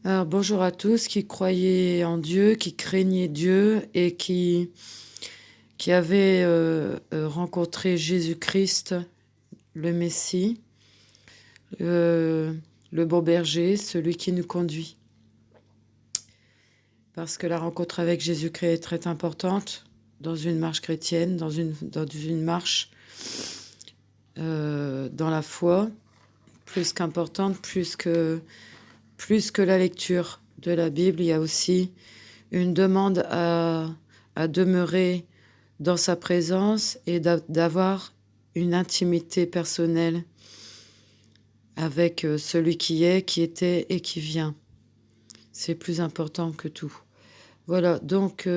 Alors, bonjour à tous qui croyaient en Dieu, qui craignaient Dieu et qui avaient rencontré Jésus-Christ, le Messie, euh, le bon berger, celui qui nous conduit. Parce que la rencontre avec Jésus-Christ est très importante dans une marche chrétienne, dans une marche dans la foi, plus qu'importante, plus que la lecture de la Bible. Il y a aussi une demande à demeurer dans sa présence et d'avoir une intimité personnelle avec celui qui est, qui était et qui vient. C'est plus important que tout. Voilà, donc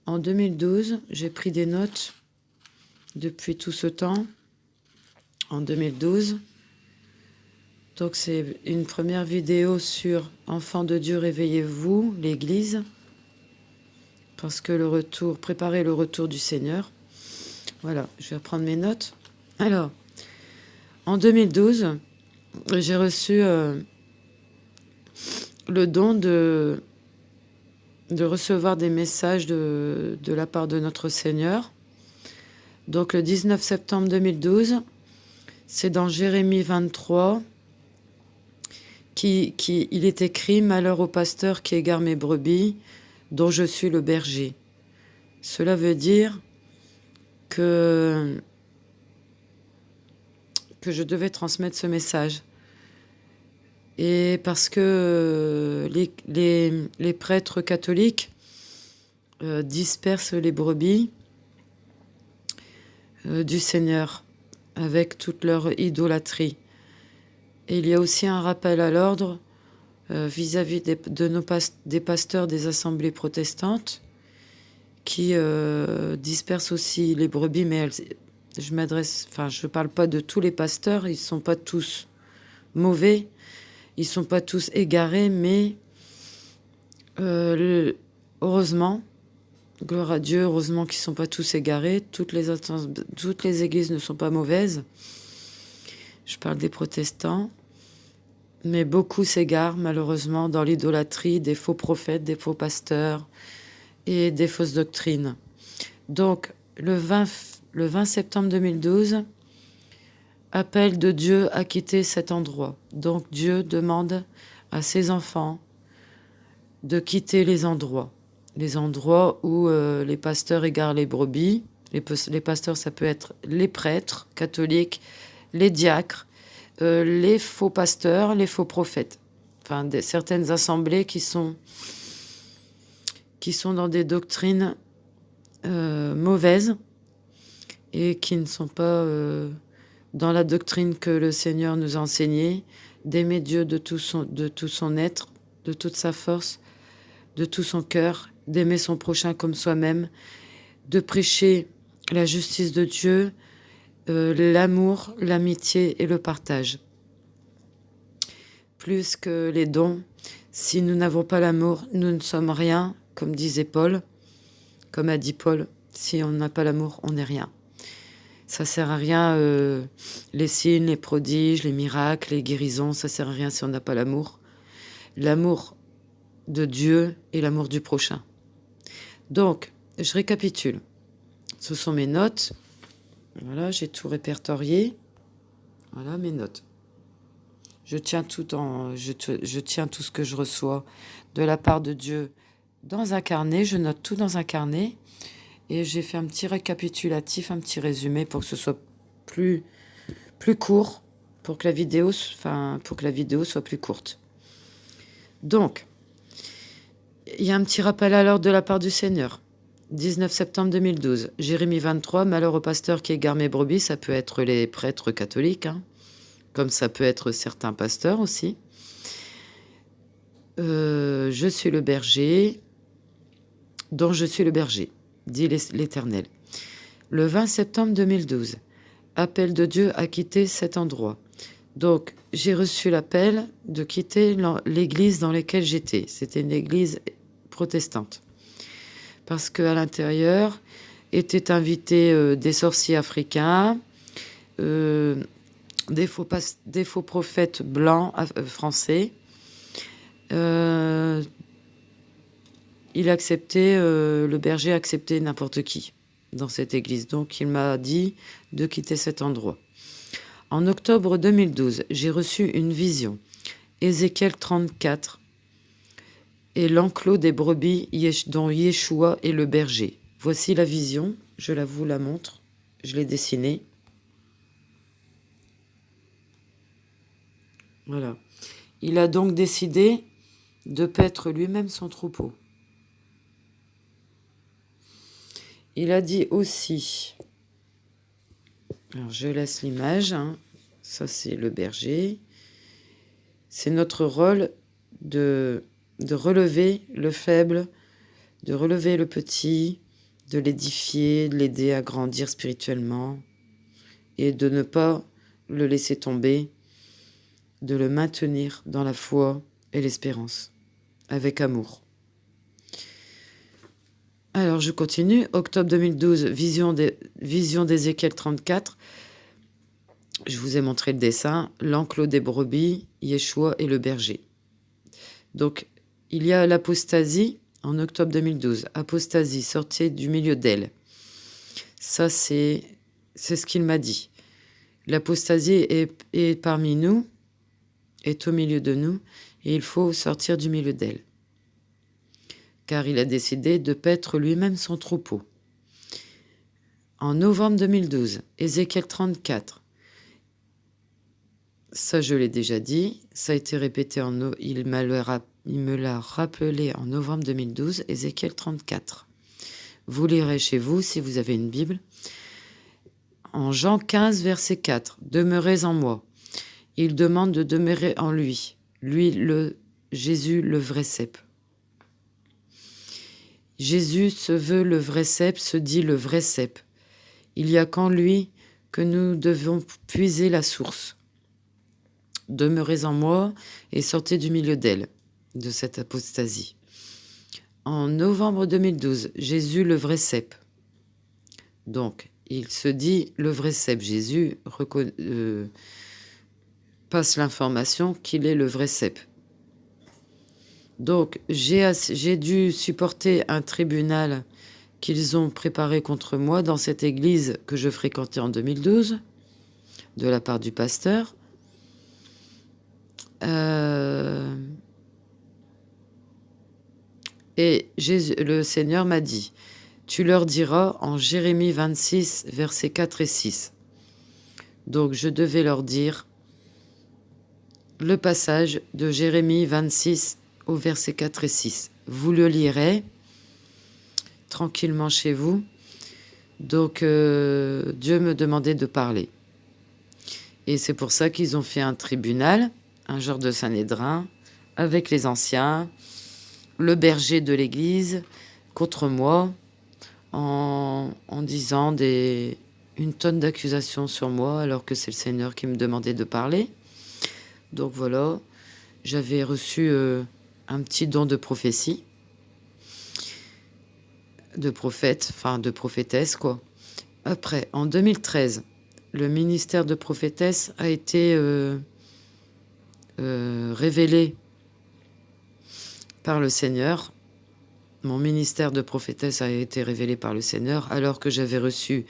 en 2012, j'ai pris des notes depuis tout ce temps, en 2012. Donc c'est une première vidéo sur Enfants de Dieu, réveillez-vous, l'Église, parce que préparer le retour du Seigneur. Voilà, je vais reprendre mes notes. Alors, en 2012, j'ai reçu le don de recevoir des messages de la part de notre Seigneur. Donc le 19 septembre 2012, c'est dans Jérémie 23 il est écrit « Malheur au pasteur qui égare mes brebis, dont je suis le berger ». Cela veut dire que je devais transmettre ce message. Et parce que les prêtres catholiques dispersent les brebis du Seigneur avec toute leur idolâtrie. Et il y a aussi un rappel à l'ordre vis-à-vis des pasteurs des assemblées protestantes qui dispersent aussi les brebis, mais je ne parle pas de tous les pasteurs, ils ne sont pas tous mauvais, ils ne sont pas tous égarés, mais heureusement, gloire à Dieu, heureusement qu'ils ne sont pas tous égarés, toutes les églises ne sont pas mauvaises. Je parle des protestants, mais beaucoup s'égarent malheureusement dans l'idolâtrie des faux prophètes, des faux pasteurs et des fausses doctrines. Donc, le 20 septembre 2012, appel de Dieu à quitter cet endroit. Donc, Dieu demande à ses enfants de quitter les endroits où les pasteurs égarent les brebis. Les pasteurs, ça peut être les prêtres catholiques, les diacres, les faux pasteurs, les faux prophètes. Enfin, certaines assemblées qui sont dans des doctrines mauvaises et qui ne sont pas dans la doctrine que le Seigneur nous a enseignée, d'aimer Dieu de tout son être, de toute sa force, de tout son cœur, d'aimer son prochain comme soi-même, de prêcher la justice de Dieu, l'amour, l'amitié et le partage. Plus que les dons, si nous n'avons pas l'amour, nous ne sommes rien, comme disait Paul, comme a dit Paul, si on n'a pas l'amour, on n'est rien. Ça sert à rien, les signes, les prodiges, les miracles, les guérisons, ça sert à rien si on n'a pas l'amour. L'amour de Dieu et l'amour du prochain. Donc, je récapitule. Ce sont mes notes. Voilà, j'ai tout répertorié. Voilà mes notes. Je tiens tout ce que je reçois de la part de Dieu dans un carnet. Je note tout dans un carnet. Et j'ai fait un petit récapitulatif, un petit résumé pour que ce soit plus court, pour que la vidéo soit plus courte. Donc, il y a un petit rappel à l'ordre de la part du Seigneur. 19 septembre 2012, Jérémie 23, malheur au pasteur qui égare mes brebis, ça peut être les prêtres catholiques, comme ça peut être certains pasteurs aussi. Je suis le berger, dont je suis le berger, dit l'Éternel. Le 20 septembre 2012, appel de Dieu à quitter cet endroit. Donc, j'ai reçu l'appel de quitter l'église dans laquelle j'étais. C'était une église protestante. Parce qu'à l'intérieur étaient invités des sorciers africains, des faux prophètes blancs français, Euh, il acceptait, le berger acceptait n'importe qui dans cette église. Donc il m'a dit de quitter cet endroit. En octobre 2012, j'ai reçu une vision. Ézéchiel 34 et l'enclos des brebis dont Yeshua est le berger. Voici la vision, je vous la montre, je l'ai dessinée. Voilà. Il a donc décidé de paître lui-même son troupeau. Il a dit aussi, alors je laisse l'image, hein. Ça c'est le berger. C'est notre rôle de relever le faible, de relever le petit, de l'édifier, de l'aider à grandir spirituellement et de ne pas le laisser tomber, de le maintenir dans la foi et l'espérance, avec amour. Alors je continue. Octobre 2012, vision d'Ézéchiel 34. Je vous ai montré le dessin. L'enclos des brebis, Yeshua et le berger. Donc il y a l'apostasie en octobre 2012. Apostasie, sortie du milieu d'elle. Ça c'est ce qu'il m'a dit. L'apostasie est parmi nous, est au milieu de nous, et il faut sortir du milieu d'elle. Car il a décidé de paître lui-même son troupeau. En novembre 2012, Ézéchiel 34. Ça, je l'ai déjà dit. Ça a été répété il me l'a rappelé en novembre 2012, Ézéchiel 34. Vous lirez chez vous si vous avez une Bible. En Jean 15, verset 4. Demeurez en moi. Il demande de demeurer en lui. Lui, Jésus, le vrai cep. Jésus se veut le vrai cep, se dit le vrai cep. Il n'y a qu'en lui que nous devons puiser la source. Demeurez en moi et sortez du milieu d'elle, de cette apostasie. En novembre 2012, Jésus le vrai cep. Donc, il se dit le vrai cep. Jésus passe l'information qu'il est le vrai cep. Donc, j'ai dû supporter un tribunal qu'ils ont préparé contre moi dans cette église que je fréquentais en 2012, de la part du pasteur. Et le Seigneur m'a dit, tu leur diras en Jérémie 26, versets 4 et 6. Donc, je devais leur dire le passage de Jérémie 26 au verset 4 et 6. Vous le lirez tranquillement chez vous. Donc, Dieu me demandait de parler. Et c'est pour ça qu'ils ont fait un tribunal, un genre de Sanhédrin, avec les anciens, le berger de l'église, contre moi, en disant une tonne d'accusations sur moi, alors que c'est le Seigneur qui me demandait de parler. Donc voilà, j'avais reçu un petit don de prophétie, de prophète, enfin de prophétesse, quoi. Après, en 2013, le ministère de prophétesse a été révélé par le Seigneur. Mon ministère de prophétesse a été révélé par le Seigneur alors que j'avais reçu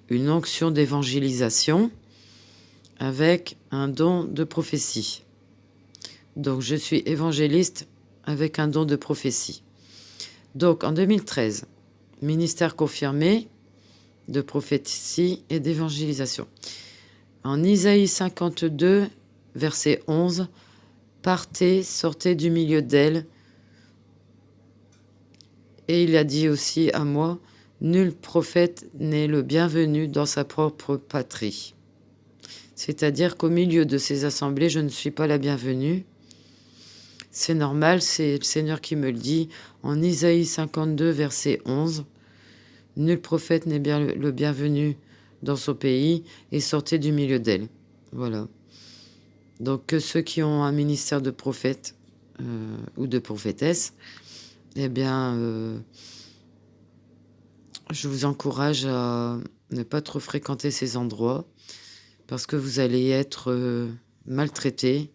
une onction d'évangélisation avec un don de prophétie. Donc je suis évangéliste avec un don de prophétie. Donc en 2013, ministère confirmé de prophétie et d'évangélisation. En Isaïe 52, verset 11, partez, sortez du milieu d'elle. Et il a dit aussi à moi, nul prophète n'est le bienvenu dans sa propre patrie. C'est-à-dire qu'au milieu de ces assemblées, je ne suis pas la bienvenue. C'est normal, c'est le Seigneur qui me le dit en Isaïe 52, verset 11. Nul prophète n'est bien le bienvenu dans son pays et sortez du milieu d'elle. Voilà. Donc que ceux qui ont un ministère de prophète ou de prophétesse, eh bien, je vous encourage à ne pas trop fréquenter ces endroits parce que vous allez être maltraité,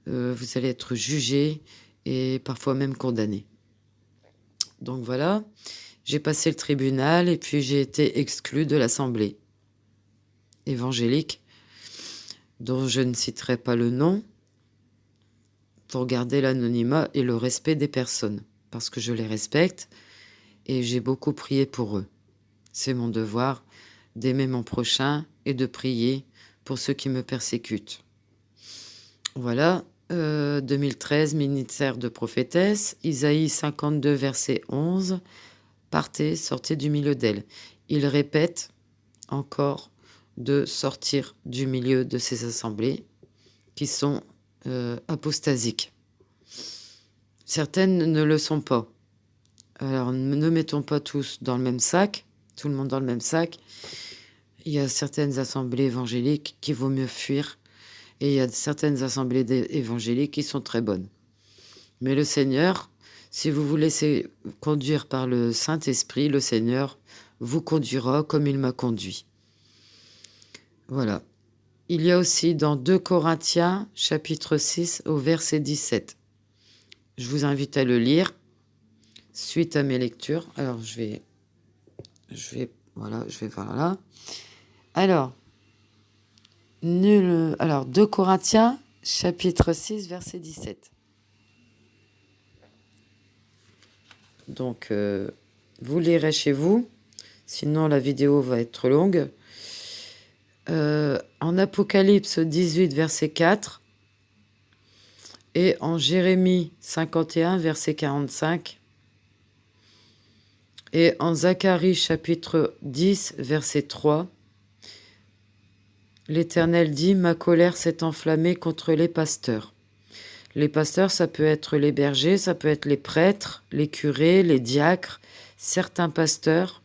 vous allez être jugé et parfois même condamnés. Donc voilà, j'ai passé le tribunal et puis j'ai été exclue de l'assemblée évangélique, dont je ne citerai pas le nom, pour garder l'anonymat et le respect des personnes, parce que je les respecte et j'ai beaucoup prié pour eux. C'est mon devoir d'aimer mon prochain et de prier pour ceux qui me persécutent. Voilà, 2013, ministère de prophétesse, Isaïe 52, verset 11, partez, sortez du milieu d'elle. Il répète encore de sortir du milieu de ces assemblées qui sont apostasiques. Certaines ne le sont pas. Alors ne mettons pas tous dans le même sac, tout le monde dans le même sac. Il y a certaines assemblées évangéliques qu'il vaut mieux fuir et il y a certaines assemblées évangéliques qui sont très bonnes. Mais le Seigneur, si vous vous laissez conduire par le Saint-Esprit, le Seigneur vous conduira comme il m'a conduit. Voilà. Il y a aussi dans 2 Corinthiens, chapitre 6, au verset 17. Je vous invite à le lire suite à mes lectures. Alors, je vais voir là. Alors, 2 Corinthiens, chapitre 6, verset 17. Donc, vous lirez chez vous, sinon la vidéo va être longue. En Apocalypse 18, verset 4, et en Jérémie 51, verset 45, et en Zacharie chapitre 10, verset 3, l'Éternel dit « Ma colère s'est enflammée contre les pasteurs ». Les pasteurs, ça peut être les bergers, ça peut être les prêtres, les curés, les diacres, certains pasteurs,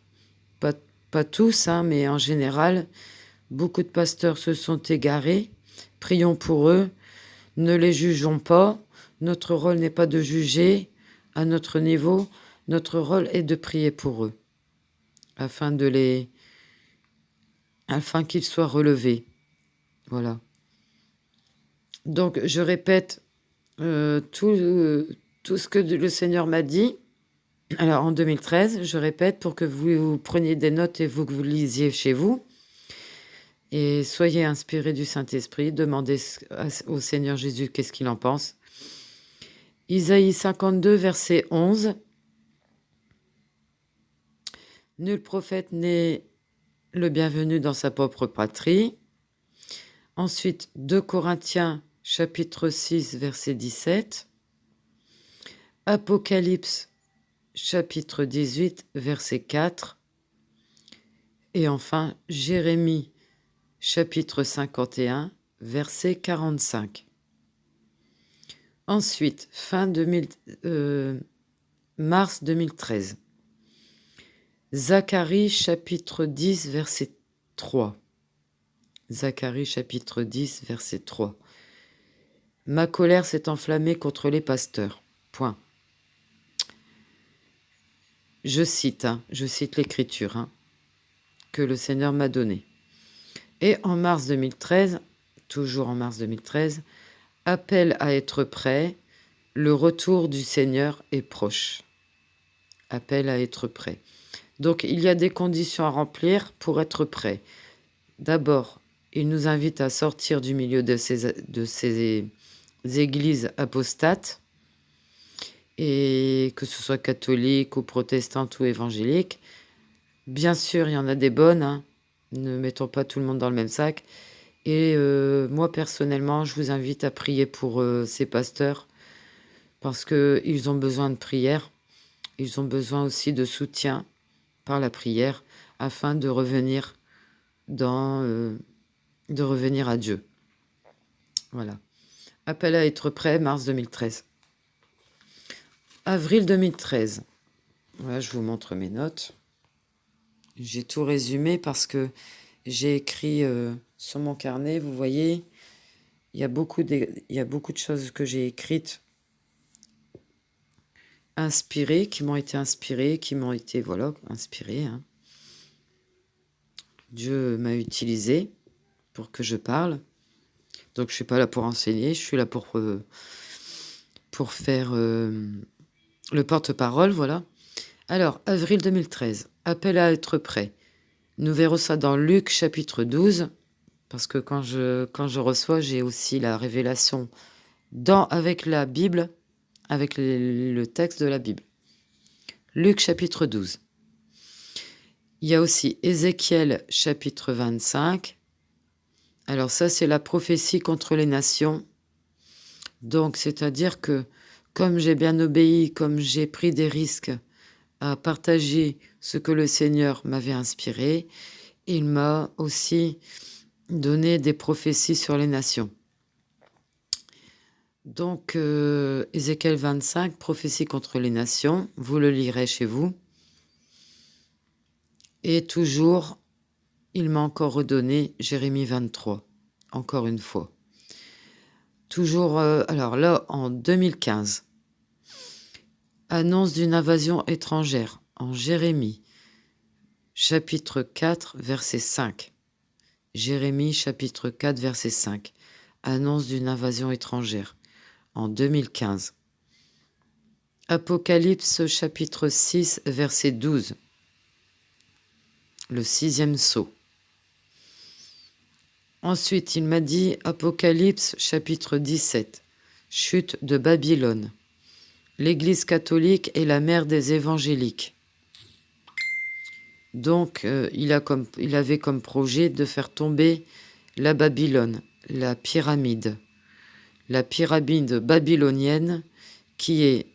pas tous, mais en général, beaucoup de pasteurs se sont égarés. Prions pour eux, ne les jugeons pas. Notre rôle n'est pas de juger à notre niveau. Notre rôle est de prier pour eux, afin qu'ils soient relevés. Voilà. Donc, je répète tout ce que le Seigneur m'a dit. Alors, en 2013, je répète pour que vous preniez des notes et que vous lisiez chez vous. Et soyez inspirés du Saint-Esprit. Demandez au Seigneur Jésus qu'est-ce qu'il en pense. Isaïe 52, verset 11. Nul prophète n'est le bienvenu dans sa propre patrie. Ensuite, 2 Corinthiens, chapitre 6, verset 17. Apocalypse, chapitre 18, verset 4. Et enfin, Jérémie, chapitre 51, verset 45. Ensuite, mars 2013. Zacharie, chapitre 10, verset 3. Zacharie, chapitre 10, verset 3. Ma colère s'est enflammée contre les pasteurs. Point. Je cite l'écriture que le Seigneur m'a donnée. Et en mars 2013, toujours en mars 2013, appel à être prêt, le retour du Seigneur est proche. Appel à être prêt. Donc, il y a des conditions à remplir pour être prêt. D'abord, il nous invite à sortir du milieu de ces églises apostates, et que ce soit catholique ou protestante ou évangélique. Bien sûr, il y en a des bonnes, ne mettons pas tout le monde dans le même sac. Et moi, personnellement, je vous invite à prier pour ces pasteurs, parce qu'ils ont besoin de prière. Ils ont besoin aussi de soutien par la prière, afin de revenir à Dieu. Voilà. Appel à être prêt, mars 2013. Avril 2013. Voilà, je vous montre mes notes. J'ai tout résumé parce que j'ai écrit sur mon carnet. Vous voyez, il y a beaucoup de choses que j'ai écrites, inspirées, qui m'ont été inspirées, inspirées. Dieu m'a utilisé pour que je parle. Donc, je ne suis pas là pour enseigner, je suis là pour pour faire le porte-parole, voilà. Alors, avril 2013, appel à être prêt. Nous verrons ça dans Luc chapitre 12, parce que quand je reçois, j'ai aussi la révélation avec la Bible, avec le texte de la Bible. Luc chapitre 12. Il y a aussi Ézéchiel chapitre 25. Alors ça, c'est la prophétie contre les nations. Donc, c'est-à-dire que comme j'ai bien obéi, comme j'ai pris des risques à partager ce que le Seigneur m'avait inspiré, il m'a aussi donné des prophéties sur les nations. Donc, Ézéchiel 25, prophétie contre les nations, vous le lirez chez vous. Et toujours, il m'a encore redonné Jérémie 23, encore une fois. Toujours, alors là, en 2015, annonce d'une invasion étrangère en Jérémie, chapitre 4, verset 5. Jérémie, chapitre 4, verset 5. Annonce d'une invasion étrangère en 2015. Apocalypse, chapitre 6, verset 12. Le 6e sceau. Ensuite, il m'a dit Apocalypse, chapitre 17. Chute de Babylone. L'Église catholique est la mère des évangéliques. Donc, il avait comme projet de faire tomber la Babylone, la pyramide babylonienne qui est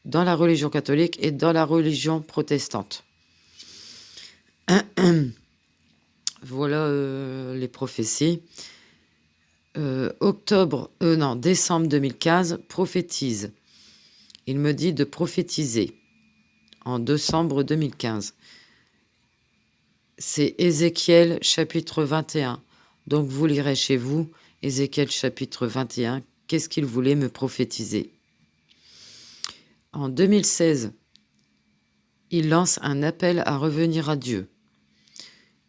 dans la religion catholique et dans la religion protestante. Voilà les prophéties. Décembre 2015, prophétise. Il me dit de prophétiser en décembre 2015. C'est Ézéchiel chapitre 21. Donc vous lirez chez vous, Ézéchiel chapitre 21, qu'est-ce qu'il voulait me prophétiser. En 2016, il lance un appel à revenir à Dieu.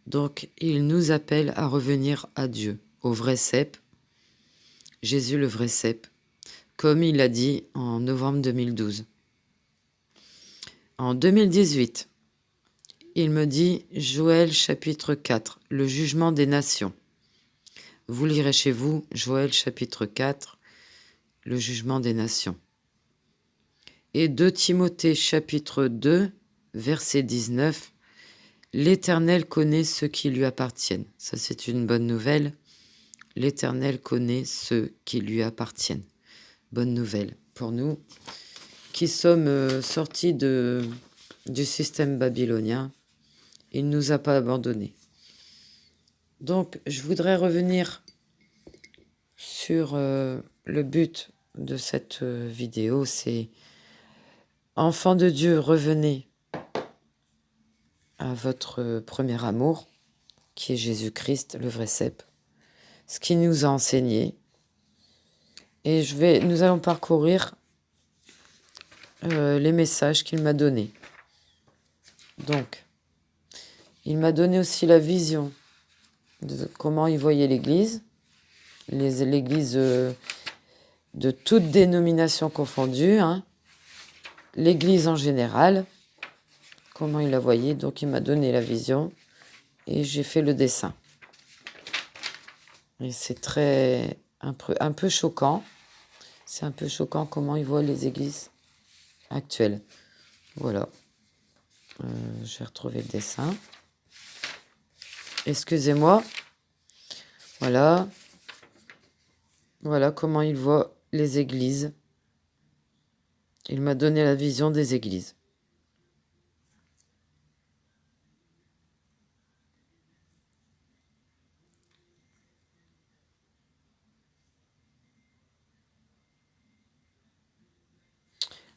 Donc il nous appelle à revenir à Dieu, au vrai cep, Jésus le vrai cep, comme il l'a dit en novembre 2012. En 2018, il me dit Joël chapitre 4, le jugement des nations. Vous lirez chez vous Joël chapitre 4, le jugement des nations. Et 2 Timothée chapitre 2, verset 19, l'Éternel connaît ceux qui lui appartiennent. Ça, c'est une bonne nouvelle. L'Éternel connaît ceux qui lui appartiennent. Bonne nouvelle pour nous qui sommes sortis du système babylonien. Il ne nous a pas abandonnés. Donc, je voudrais revenir sur le but de cette vidéo. C'est enfants de Dieu, revenez à votre premier amour, qui est Jésus-Christ, le vrai cep, ce qu'il nous a enseigné. Et nous allons parcourir les messages qu'il m'a donnés. Donc, il m'a donné aussi la vision de comment il voyait l'Église, l'Église de toutes dénominations confondues, hein, l'Église en général, comment il la voyait. Donc, il m'a donné la vision et j'ai fait le dessin. Et c'est un peu choquant. C'est un peu choquant comment il voit les églises actuelles. Voilà. Je vais retrouver le dessin. Excusez-moi. Voilà. Voilà comment il voit les églises. Il m'a donné la vision des églises.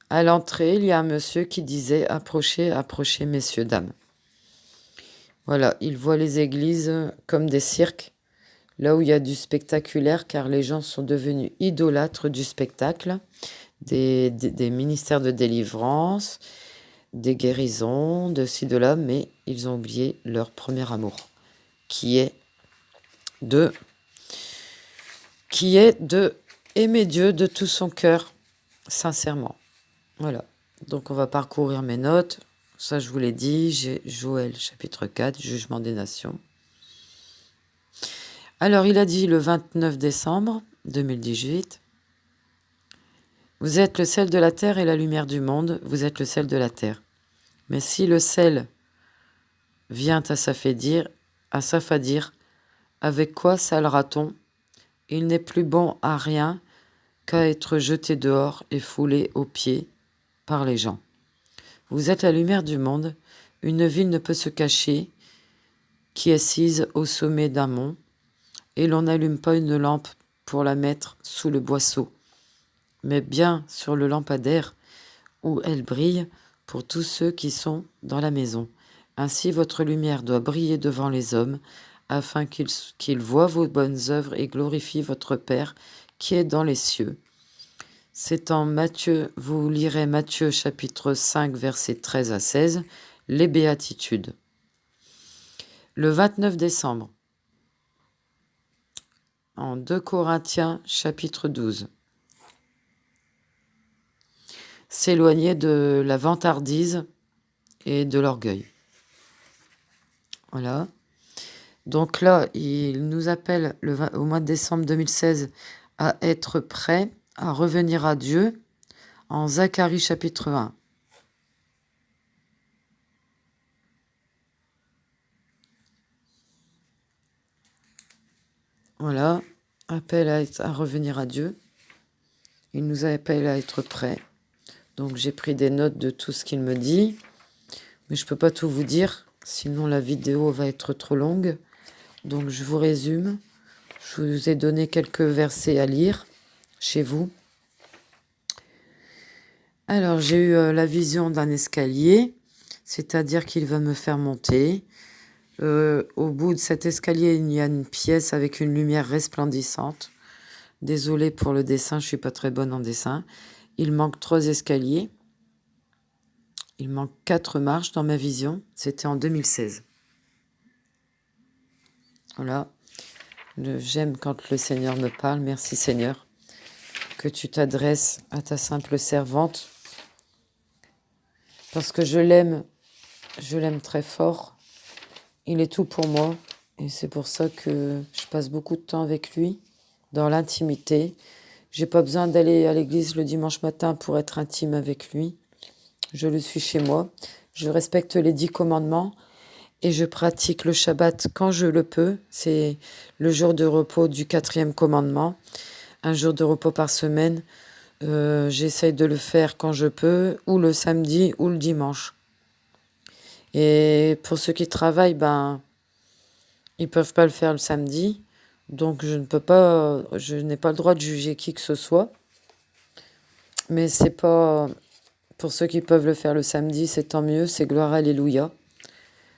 À l'entrée, il y a un monsieur qui disait « Approchez, approchez, messieurs, dames ». Voilà, il voit les églises comme des cirques, là où il y a du spectaculaire, car les gens sont devenus idolâtres du spectacle, des ministères de délivrance, des guérisons, de ci, de là, mais ils ont oublié leur premier amour, qui est de aimer Dieu de tout son cœur, sincèrement. Voilà. Donc on va parcourir mes notes. Ça, je vous l'ai dit. J'ai Joël, chapitre 4, Jugement des nations. Alors, il a dit le 29 décembre 2018. Vous êtes le sel de la terre et la lumière du monde. Vous êtes le sel de la terre. Mais si le sel vient à s'affadir, avec quoi salera-t-on? Il n'est plus bon à rien qu'à être jeté dehors et foulé aux pieds par les gens. Vous êtes la lumière du monde. Une ville ne peut se cacher qui est assise au sommet d'un mont, et l'on n'allume pas une lampe pour la mettre sous le boisseau, mais bien sur le lampadaire où elle brille pour tous ceux qui sont dans la maison. Ainsi votre lumière doit briller devant les hommes, afin qu'ils voient vos bonnes œuvres et glorifient votre Père qui est dans les cieux. C'est en Matthieu, vous lirez Matthieu chapitre 5, versets 13 à 16, les béatitudes. Le 29 décembre, en 2 Corinthiens chapitre 12. S'éloigner de la vantardise et de l'orgueil. Voilà. Donc là, il nous appelle au mois de décembre 2016 à être prêts à revenir à Dieu en Zacharie chapitre 1. Voilà, appel à revenir à Dieu. Il nous appelle à être prêts. Donc j'ai pris des notes de tout ce qu'il me dit, mais je ne peux pas tout vous dire, sinon la vidéo va être trop longue. Donc je vous résume. Je vous ai donné quelques versets à lire chez vous. Alors j'ai eu la vision d'un escalier, c'est-à-dire qu'il va me faire monter. Au bout de cet escalier, il y a une pièce avec une lumière resplendissante. Désolée pour le dessin, je suis pas très bonne en dessin. Il manque 3 escaliers. Il manque 4 marches dans ma vision. C'était en 2016. Voilà. J'aime quand le Seigneur me parle. Merci Seigneur. Que tu t'adresses à ta simple servante. Parce que je l'aime très fort. Il est tout pour moi. Et c'est pour ça que je passe beaucoup de temps avec lui, dans l'intimité. J'ai pas besoin d'aller à l'église le dimanche matin pour être intime avec lui. Je le suis chez moi. Je respecte les 10 commandements et je pratique le Shabbat quand je le peux. C'est le jour de repos du 4e commandement. Un jour de repos par semaine. J'essaye de le faire quand je peux, ou le samedi ou le dimanche. Et pour ceux qui travaillent, ils peuvent pas le faire le samedi. Donc je n'ai pas le droit de juger qui que ce soit. Mais c'est pas... Pour ceux qui peuvent le faire le samedi, c'est tant mieux, c'est gloire, alléluia.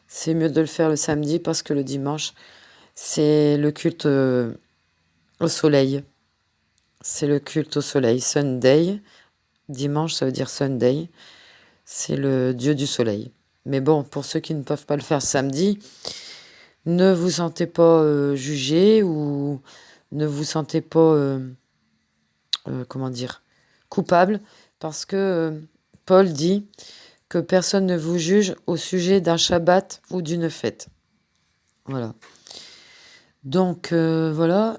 C'est mieux de le faire le samedi parce que le dimanche, c'est le culte au soleil. C'est le culte au soleil. Sunday, dimanche, ça veut dire Sunday. C'est le dieu du soleil. Mais bon, pour ceux qui ne peuvent pas le faire samedi, ne vous sentez pas jugé ou ne vous sentez pas, coupable, parce que Paul dit que personne ne vous juge au sujet d'un Shabbat ou d'une fête. Voilà. Donc, voilà.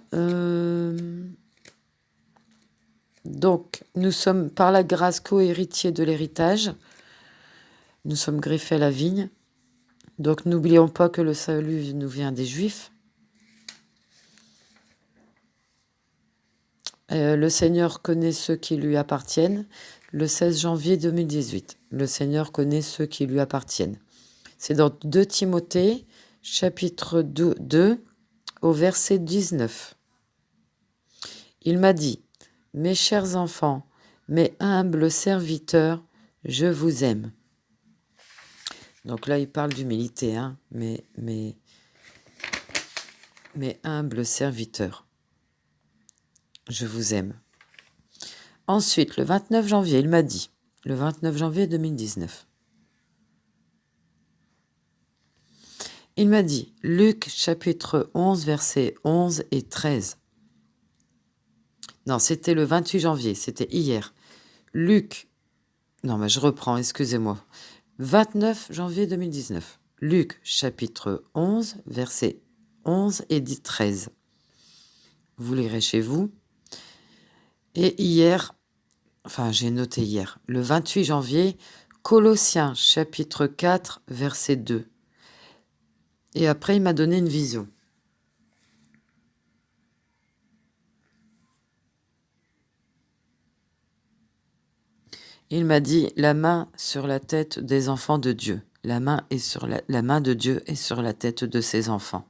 Donc, nous sommes par la grâce co-héritiers de l'héritage. Nous sommes greffés à la vigne. Donc, n'oublions pas que le salut nous vient des Juifs. Le Seigneur connaît ceux qui lui appartiennent. Le 16 janvier 2018. Le Seigneur connaît ceux qui lui appartiennent. C'est dans 2 Timothée, chapitre 2, au verset 19. Il m'a dit, « Mes chers enfants, mes humbles serviteurs, je vous aime. » Donc là, il parle d'humilité, hein, mes humbles serviteurs, je vous aime. Ensuite, le 29 janvier, il m'a dit, le 29 janvier 2019, il m'a dit, Luc chapitre 11, versets 11 et 13. Non, c'était le 28 janvier, c'était hier. Luc, non, mais je reprends, excusez-moi. 29 janvier 2019. Luc, chapitre 11, versets 11 et 13. Vous lirez chez vous. Et hier, enfin j'ai noté hier, le 28 janvier, Colossiens, chapitre 4, verset 2. Et après, il m'a donné une vision. Il m'a dit, la main sur la tête des enfants de Dieu. La main de Dieu est sur la tête de ses enfants.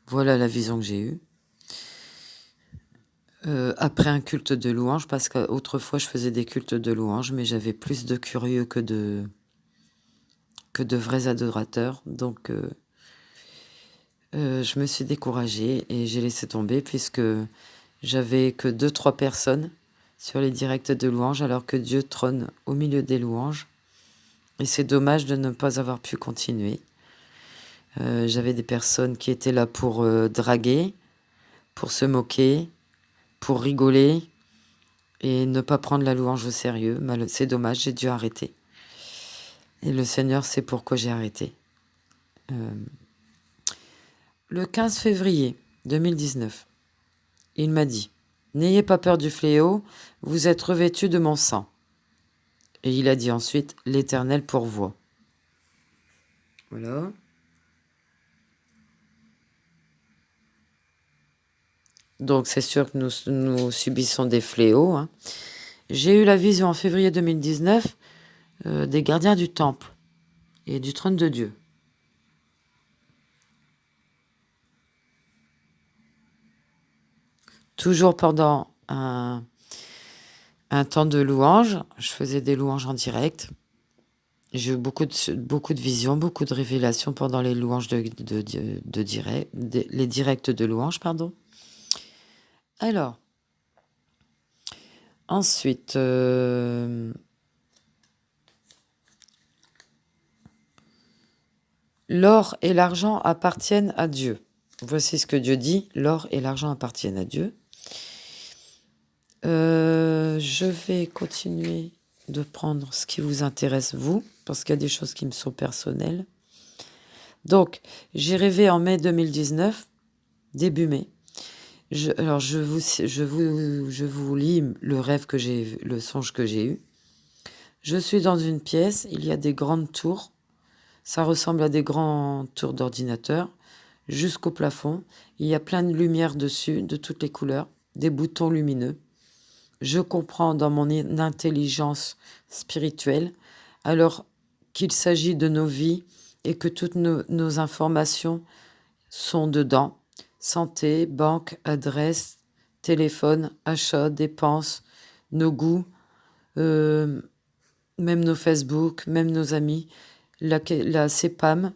Voilà la vision que j'ai eue. Après un culte de louange, parce qu'autrefois je faisais des cultes de louange, mais j'avais plus de curieux que de vrais adorateurs. Donc je me suis découragée et j'ai laissé tomber puisque j'avais que 2-3 personnes sur les directs de louange alors que Dieu trône au milieu des louanges. Et c'est dommage de ne pas avoir pu continuer. J'avais des personnes qui étaient là pour draguer, pour se moquer, pour rigoler et ne pas prendre la louange au sérieux. C'est dommage, j'ai dû arrêter. Et le Seigneur sait pourquoi j'ai arrêté. Le 15 février 2019, il m'a dit « N'ayez pas peur du fléau, vous êtes revêtus de mon sang. » Et il a dit ensuite « L'Éternel pourvoit. » Voilà. Donc c'est sûr que nous subissons des fléaux. Hein. J'ai eu la vision en février 2019 des gardiens du temple et du trône de Dieu. Toujours pendant un temps de louange, je faisais des louanges en direct. J'ai eu beaucoup de visions, beaucoup de révélations pendant les louanges les directs de louange, pardon. Alors, ensuite, l'or et l'argent appartiennent à Dieu. Voici ce que Dieu dit, l'or et l'argent appartiennent à Dieu. Je vais continuer de prendre ce qui vous intéresse, vous, parce qu'il y a des choses qui me sont personnelles. Donc, j'ai rêvé en mai 2019, début mai. Je vous lis le rêve que j'ai, le songe que j'ai eu. Je suis dans une pièce, il y a des grandes tours. Ça ressemble à des grands tours d'ordinateur, jusqu'au plafond. Il y a plein de lumière dessus, de toutes les couleurs, des boutons lumineux. Je comprends dans mon intelligence spirituelle, alors qu'il s'agit de nos vies et que toutes nos informations sont dedans. Santé, banque, adresse, téléphone, achat, dépenses, nos goûts, même nos Facebook, même nos amis, la CEPAM,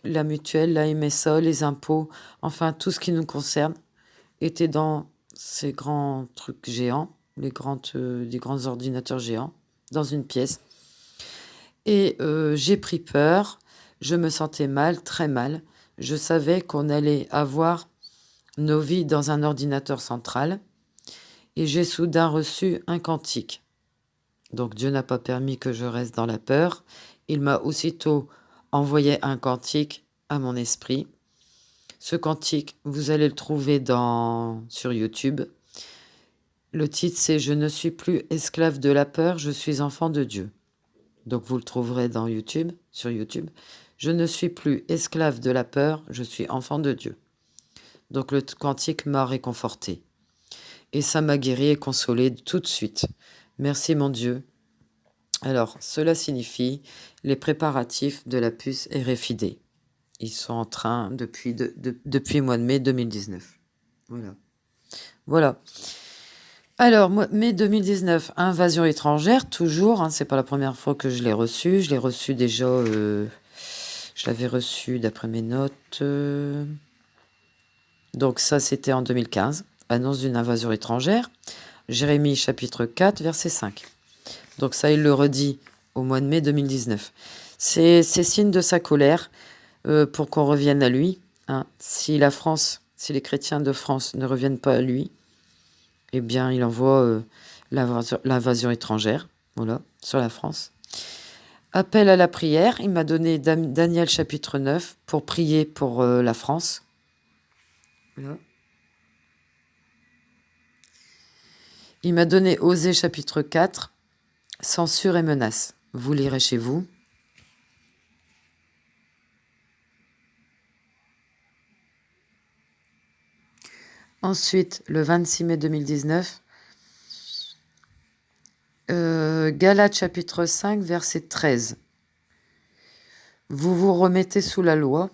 la mutuelle, la MSA, les impôts, enfin tout ce qui nous concerne était dans ces grands trucs géants, des grands ordinateurs géants, dans une pièce. Et j'ai pris peur, je me sentais mal, très mal. Je savais qu'on allait avoir nos vies dans un ordinateur central. Et j'ai soudain reçu un cantique. Donc Dieu n'a pas permis que je reste dans la peur. Il m'a aussitôt envoyé un cantique à mon esprit. Ce cantique, vous allez le trouver sur YouTube. Le titre, c'est « Je ne suis plus esclave de la peur, je suis enfant de Dieu ». Donc vous le trouverez sur YouTube. « Je ne suis plus esclave de la peur, je suis enfant de Dieu ». Donc le cantique m'a réconforté. Et ça m'a guéri et consolé tout de suite. Merci mon Dieu. Alors, cela signifie les préparatifs de la puce RFID. Ils sont en train depuis le mois de mai 2019. Voilà. Alors, mai 2019, invasion étrangère, toujours. Hein, c'est pas la première fois que je l'ai reçu. Je l'ai reçu déjà. Je l'avais reçu d'après mes notes. Donc ça, c'était en 2015. Annonce d'une invasion étrangère. Jérémie chapitre 4, verset 5. Donc ça, il le redit au mois de mai 2019. C'est signe de sa colère pour qu'on revienne à lui. Hein. Si si les chrétiens de France ne reviennent pas à lui, eh bien, il envoie l'invasion étrangère, voilà, sur la France. Appel à la prière, il m'a donné Daniel chapitre 9 pour prier pour la France. Voilà. Il m'a donné Osée chapitre 4, censure et menace. Vous lirez chez vous. Ensuite, le 26 mai 2019, Galates chapitre 5, verset 13. Vous vous remettez sous la loi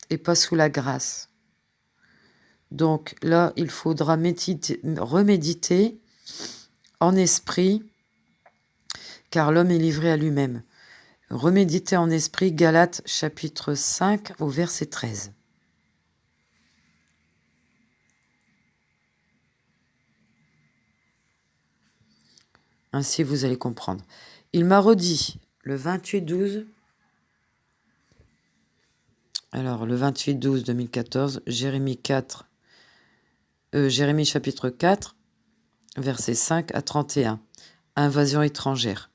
et pas sous la grâce. Donc là, il faudra reméditer en esprit, car l'homme est livré à lui-même. Reméditer en esprit, Galates chapitre 5 au verset 13. Ainsi, vous allez comprendre. Il m'a redit le 28-12. Alors, le 28-12-2014, Jérémie chapitre 4, versets 5 à 31. Invasion étrangère.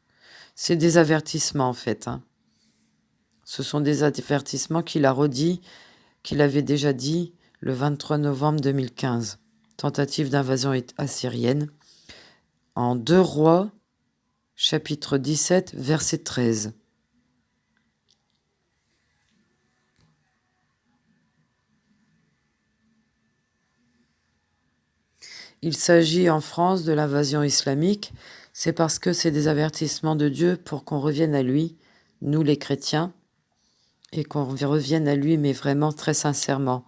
C'est des avertissements, en fait. Ce sont des avertissements qu'il a redit, qu'il avait déjà dit le 23 novembre 2015. Tentative d'invasion assyrienne. En 2 Rois, chapitre 17, verset 13. Il s'agit en France de l'invasion islamique. C'est parce que c'est des avertissements de Dieu pour qu'on revienne à lui, nous les chrétiens, et qu'on revienne à lui, mais vraiment très sincèrement.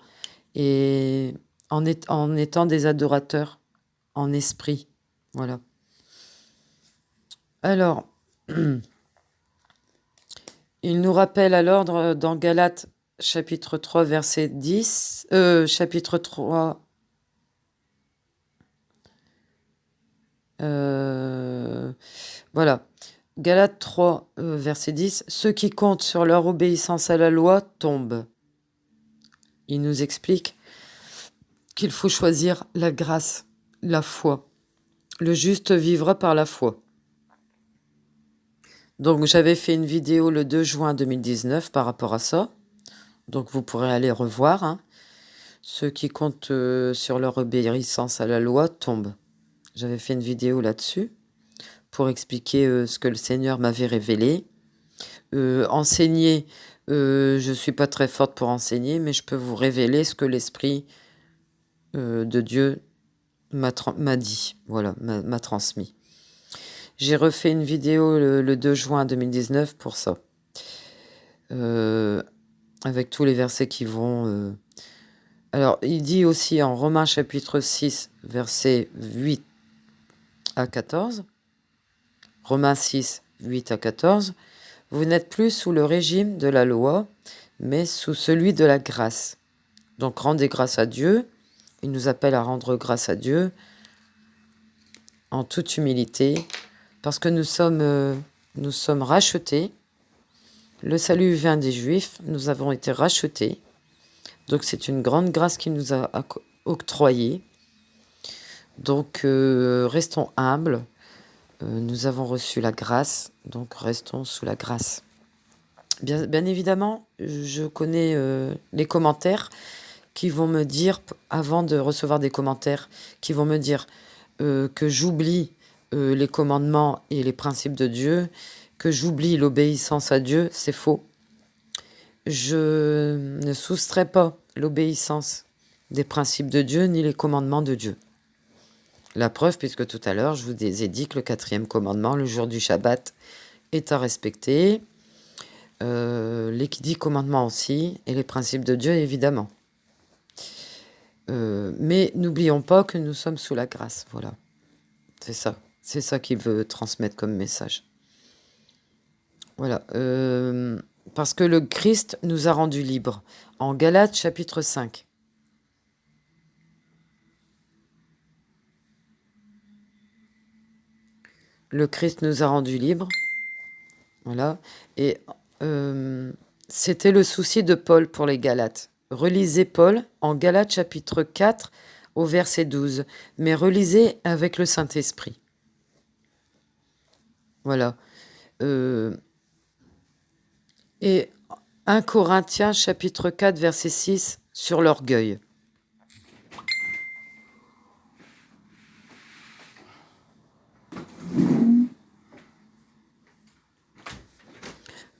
Et en étant des adorateurs en esprit. Voilà. Alors, il nous rappelle à l'ordre dans Galates chapitre 3 verset 10, chapitre 3, voilà, Galates 3 verset 10, ceux qui comptent sur leur obéissance à la loi tombent. Il nous explique qu'il faut choisir la grâce, la foi. Le juste vivra par la foi. Donc j'avais fait une vidéo le 2 juin 2019 par rapport à ça. Donc vous pourrez aller revoir. Ceux qui comptent sur leur obéissance à la loi tombent. J'avais fait une vidéo là-dessus pour expliquer ce que le Seigneur m'avait révélé. Enseigner, je ne suis pas très forte pour enseigner, mais je peux vous révéler ce que l'Esprit de Dieu m'a dit, voilà, m'a transmis. J'ai refait une vidéo le 2 juin 2019 pour ça. Avec tous les versets qui vont... Alors, il dit aussi en Romains chapitre 6, versets 8 à 14. Romains 6, 8 à 14. Vous n'êtes plus sous le régime de la loi, mais sous celui de la grâce. Donc, rendez grâce à Dieu. Il nous appelle à rendre grâce à Dieu en toute humilité, parce que nous sommes rachetés. Le salut vient des Juifs, nous avons été rachetés. Donc c'est une grande grâce qu'il nous a octroyée. Donc restons humbles. Nous avons reçu la grâce, donc restons sous la grâce. Bien évidemment, je connais les commentaires qui vont me dire, avant de recevoir des commentaires, qui vont me dire que j'oublie les commandements et les principes de Dieu, que j'oublie l'obéissance à Dieu. C'est faux. Je ne soustrais pas l'obéissance des principes de Dieu ni les commandements de Dieu. La preuve, puisque tout à l'heure, je vous ai dit que le 4e commandement, le jour du Shabbat, est à respecter. Les 10 commandements aussi, et les principes de Dieu, évidemment. Mais n'oublions pas que nous sommes sous la grâce. Voilà. C'est ça qu'il veut transmettre comme message. Voilà. Parce que le Christ nous a rendus libres. En Galates chapitre 5. Le Christ nous a rendus libres. Voilà. Et c'était le souci de Paul pour les Galates. relisez Paul en Galates chapitre 4 au verset 12, mais relisez avec le Saint-Esprit. Voilà. Et 1 Corinthiens chapitre 4 verset 6 sur l'orgueil.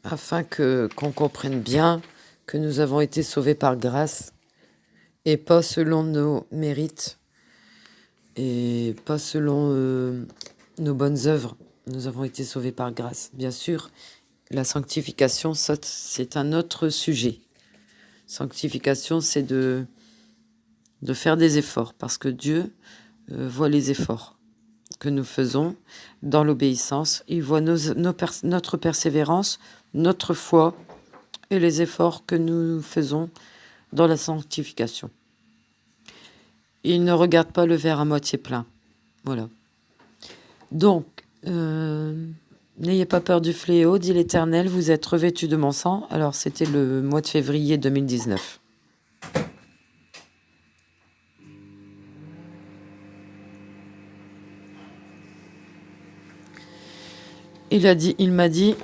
Afin qu'on comprenne bien que nous avons été sauvés par grâce et pas selon nos mérites et pas selon nos bonnes œuvres. Nous avons été sauvés par grâce. Bien sûr, la sanctification, ça, c'est un autre sujet. Sanctification, c'est de faire des efforts parce que Dieu voit les efforts que nous faisons dans l'obéissance. Il voit notre persévérance, notre foi et les efforts que nous faisons dans la sanctification. Il ne regarde pas le verre à moitié plein. Voilà. Donc, n'ayez pas peur du fléau, dit l'Éternel, vous êtes revêtus de mon sang. Alors, c'était le mois de février 2019. Il m'a dit,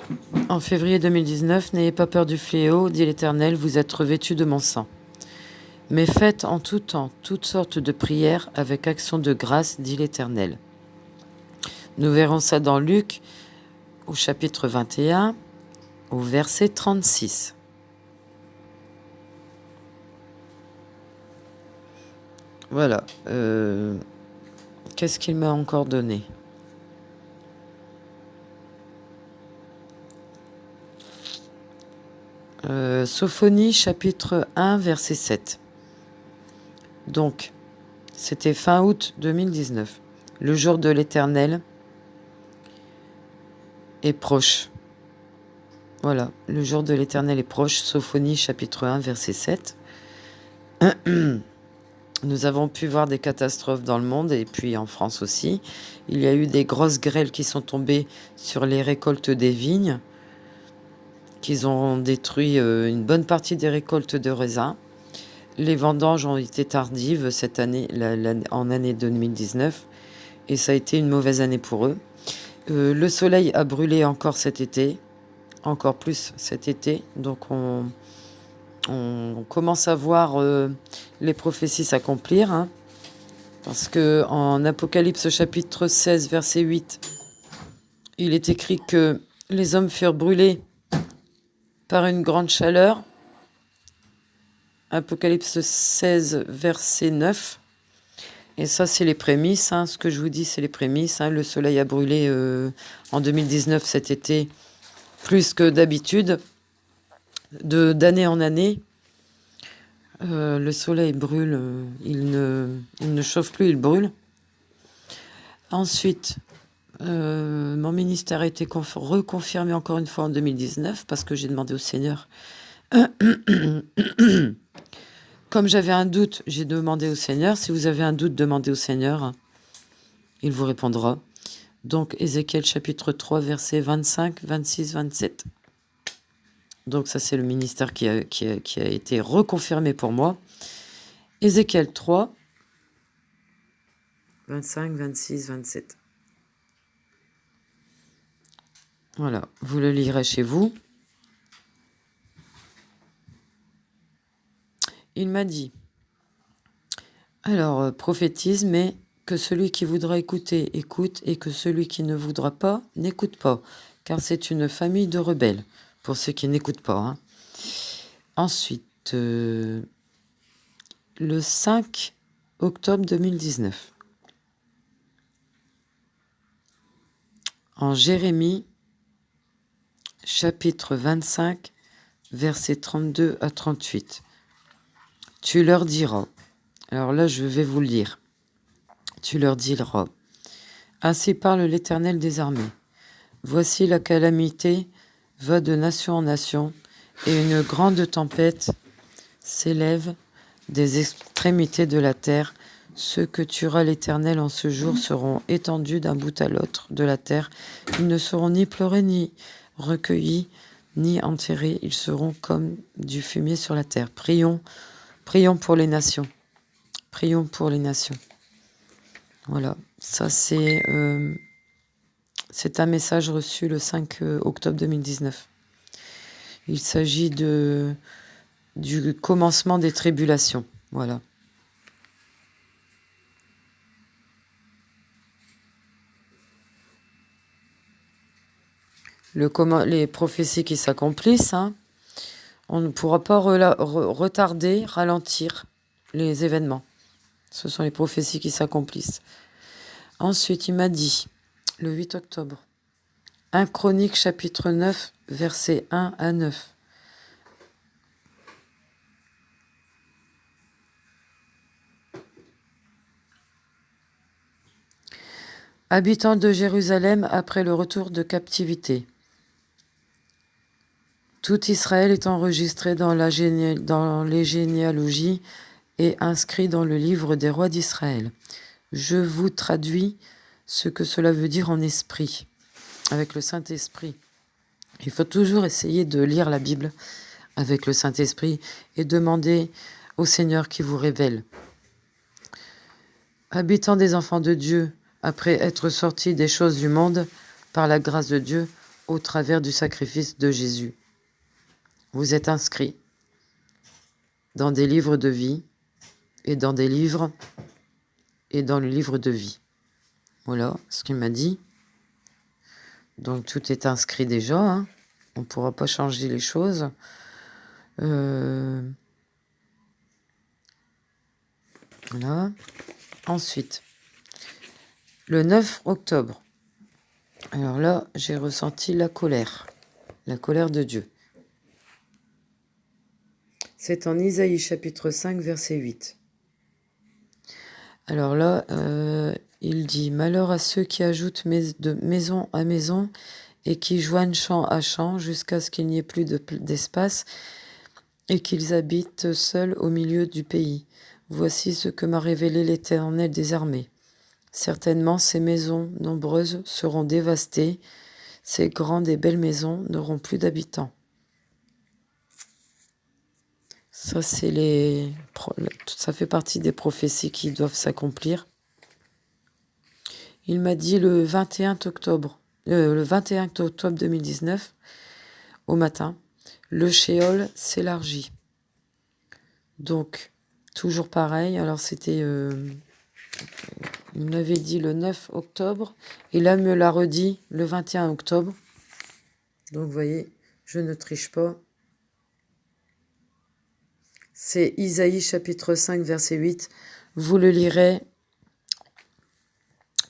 en février 2019, n'ayez pas peur du fléau, dit l'Éternel, vous êtes revêtus de mon sang. Mais faites en tout temps toutes sortes de prières avec action de grâce, dit l'Éternel. Nous verrons ça dans Luc, au chapitre 21, au verset 36. Voilà. Qu'est-ce qu'il m'a encore donné ? Sophonie, chapitre 1, verset 7. Donc, c'était fin août 2019. Le jour de l'Éternel est proche. Voilà, le jour de l'Éternel est proche. Sophonie, chapitre 1, verset 7. Nous avons pu voir des catastrophes dans le monde et puis en France aussi. Il y a eu des grosses grêles qui sont tombées sur les récoltes des vignes, qui ont détruit une bonne partie des récoltes de raisins. Les vendanges ont été tardives cette année, en année 2019, et ça a été une mauvaise année pour eux. Le soleil a brûlé encore cet été, encore plus cet été, donc on commence à voir les prophéties s'accomplir, hein, parce que en Apocalypse chapitre 16, verset 8, il est écrit que les hommes furent brûlés par une grande chaleur. Apocalypse 16, verset 9. Et ça, c'est les prémices. Hein. Ce que je vous dis, c'est les prémices. Hein. Le soleil a brûlé en 2019, cet été, plus que d'habitude. D'année en année, le soleil brûle. Il ne chauffe plus, il brûle. Ensuite, mon ministère a été reconfirmé encore une fois en 2019 parce que j'ai demandé au Seigneur. Comme j'avais un doute, j'ai demandé au Seigneur. Si vous avez un doute, demandez au Seigneur. Il vous répondra. Donc, Ézéchiel chapitre 3, versets 25, 26, 27. Donc, ça, c'est le ministère qui a été reconfirmé pour moi. Ézéchiel 3, 25, 26, 27. Voilà, vous le lirez chez vous. Il m'a dit, alors prophétise, mais que celui qui voudra écouter, écoute, et que celui qui ne voudra pas, n'écoute pas, car c'est une famille de rebelles, pour ceux qui n'écoutent pas. Hein. Ensuite, le 5 octobre 2019, en Jérémie, chapitre 25, versets 32 à 38. Tu leur diras, alors là je vais vous le lire, tu leur diras, ainsi parle l'Éternel des armées, voici la calamité va de nation en nation, et une grande tempête s'élève des extrémités de la terre. Ceux que tuera l'Éternel en ce jour seront étendus d'un bout à l'autre de la terre, ils ne seront ni pleurés ni recueillis ni enterrés, ils seront comme du fumier sur la terre. Prions pour les nations. Prions pour les nations. Voilà, ça c'est un message reçu le 5 octobre 2019. Il s'agit du commencement des tribulations. Voilà. Les prophéties qui s'accomplissent, hein, on ne pourra pas retarder, ralentir les événements. Ce sont les prophéties qui s'accomplissent. Ensuite, il m'a dit, le 8 octobre, 1 Chronique chapitre 9, versets 1 à 9. Habitants de Jérusalem après le retour de captivité. Tout Israël est enregistré dans les généalogies et inscrit dans le livre des rois d'Israël. Je vous traduis ce que cela veut dire en esprit, avec le Saint-Esprit. Il faut toujours essayer de lire la Bible avec le Saint-Esprit et demander au Seigneur qui vous révèle. Habitants des enfants de Dieu, après être sortis des choses du monde, par la grâce de Dieu, au travers du sacrifice de Jésus. Vous êtes inscrits dans des livres de vie et dans le livre de vie. Voilà ce qu'il m'a dit. Donc tout est inscrit déjà. Hein. On ne pourra pas changer les choses. Voilà. Ensuite, le 9 octobre. Alors là, j'ai ressenti la colère de Dieu. C'est en Isaïe chapitre 5, verset 8. Alors là, il dit « Malheur à ceux qui ajoutent de maison à maison et qui joignent champ à champ jusqu'à ce qu'il n'y ait plus d'espace et qu'ils habitent seuls au milieu du pays. Voici ce que m'a révélé l'Éternel des armées. Certainement ces maisons nombreuses seront dévastées, ces grandes et belles maisons n'auront plus d'habitants. » Ça, ça fait partie des prophéties qui doivent s'accomplir. Il m'a dit le 21 octobre 2019, au matin, le Sheol s'élargit. Donc, toujours pareil. Alors, c'était... il m'avait dit le 9 octobre. Et là, il me l'a redit le 21 octobre. Donc, vous voyez, je ne triche pas. C'est Isaïe chapitre 5, verset 8. Vous le lirez